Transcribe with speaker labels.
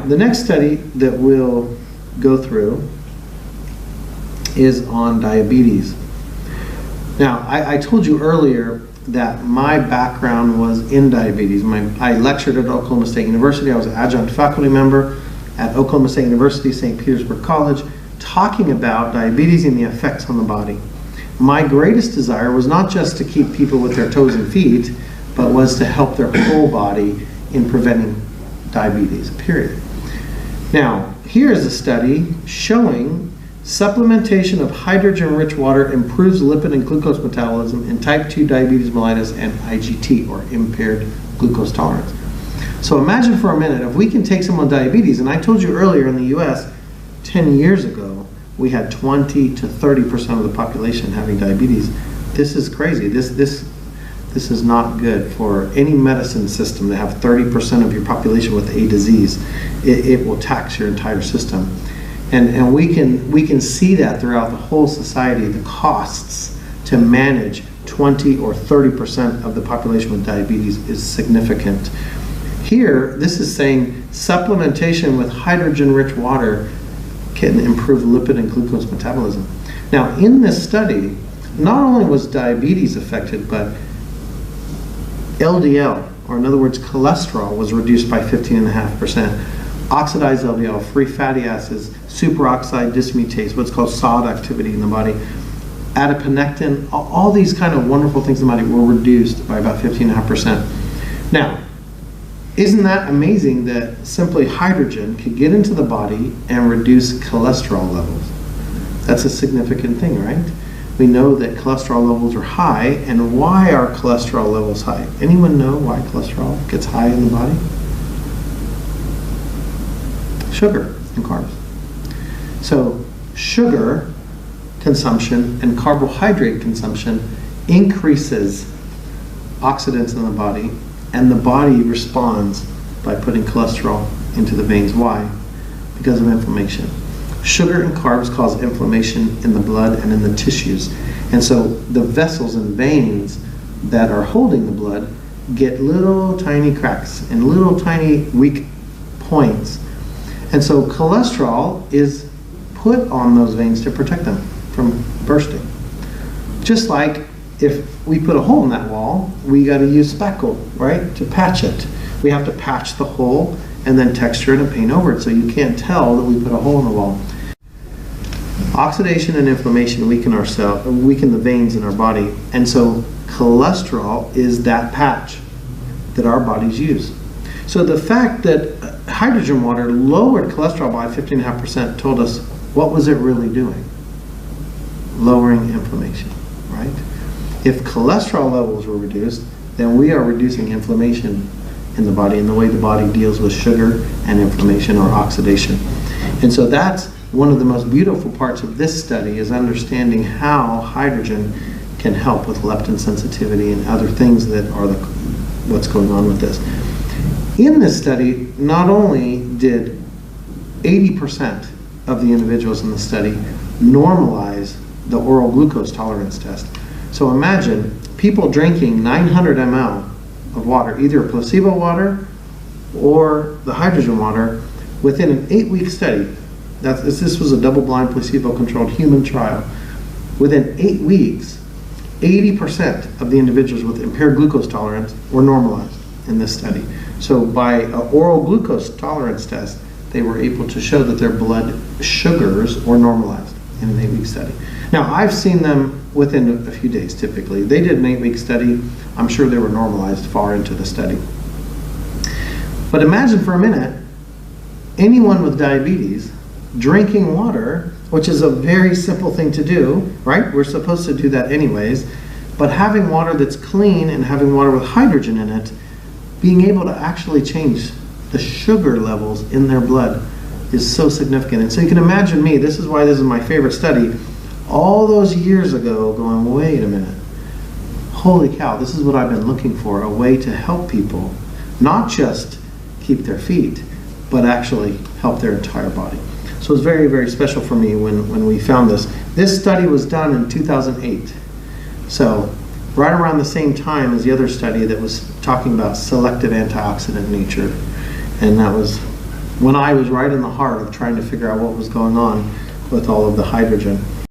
Speaker 1: Now, the next study that we'll go through is on diabetes. Now, I told you earlier that my background was in diabetes. I lectured at Oklahoma State University. I was an adjunct faculty member at Oklahoma State University, St. Petersburg College, talking about diabetes and the effects on the body. My greatest desire was not just to keep people with their toes and feet, but was to help their whole body in preventing diabetes, period. Now, here is a study showing supplementation of hydrogen-rich water improves lipid and glucose metabolism in type 2 diabetes mellitus and IGT, or impaired glucose tolerance. So imagine for a minute, if we can take someone with diabetes, and I told you earlier in the US, 10 years ago, we had 20 to 30% of the population having diabetes. This is crazy. This is not good for any medicine system to have 30% of your population with a disease. It will tax your entire system. And we can see that throughout the whole society. The costs to manage 20 or 30% of the population with diabetes is significant. Here, this is saying supplementation with hydrogen-rich water can improve lipid and glucose metabolism. Now, in this study, not only was diabetes affected, but LDL, or in other words, cholesterol, was reduced by 15.5%. Oxidized LDL, free fatty acids, superoxide dismutase, what's called SOD activity in the body, adiponectin, all these kind of wonderful things in the body were reduced by about 15.5%. Now, isn't that amazing that simply hydrogen could get into the body and reduce cholesterol levels? That's a significant thing, right? We know that cholesterol levels are high, and why are cholesterol levels high? Anyone know why cholesterol gets high in the body? Sugar and carbs. So sugar consumption and carbohydrate consumption increases oxidants in the body, and the body responds by putting cholesterol into the veins. Why? Because of inflammation. Sugar and carbs cause inflammation in the blood and in the tissues. And so the vessels and veins that are holding the blood get little tiny cracks and little tiny weak points. And so cholesterol is put on those veins to protect them from bursting. Just like if we put a hole in that wall, we got to use spackle, right, to patch it. We have to patch the hole and then texture it and paint over it so you can't tell that we put a hole in the wall. Oxidation and inflammation weaken the veins in our body, and so cholesterol is that patch that our bodies use. So the fact that hydrogen water lowered cholesterol by 15.5% told us, what was it really doing? Lowering inflammation, right? If cholesterol levels were reduced, then we are reducing inflammation in the body and the way the body deals with sugar and inflammation or oxidation. And so that's one of the most beautiful parts of this study, is understanding how hydrogen can help with leptin sensitivity and other things that are what's going on with this. In this study, not only did 80% of the individuals in the study normalize the oral glucose tolerance test. So imagine people drinking 900 ml of water, either placebo water or the hydrogen water, within an 8-week study. This was a double-blind, placebo-controlled human trial. Within 8 weeks, 80% of the individuals with impaired glucose tolerance were normalized in this study. So by an oral glucose tolerance test, they were able to show that their blood sugars were normalized in an 8-week study. Now, I've seen them within a few days, typically. They did an 8-week study. I'm sure they were normalized far into the study. But imagine for a minute, anyone with diabetes drinking water, which is a very simple thing to do, right? We're supposed to do that anyways. But having water that's clean and having water with hydrogen in it, being able to actually change the sugar levels in their blood is so significant. And so you can imagine me, this is why this is my favorite study, all those years ago going, wait a minute, holy cow, this is what I've been looking for, a way to help people, not just keep their feet, but actually help their entire body. So it's very, very special for me when we found this. This study was done in 2008. So right around the same time as the other study that was talking about selective antioxidant nature. And that was when I was right in the heart of trying to figure out what was going on with all of the hydrogen.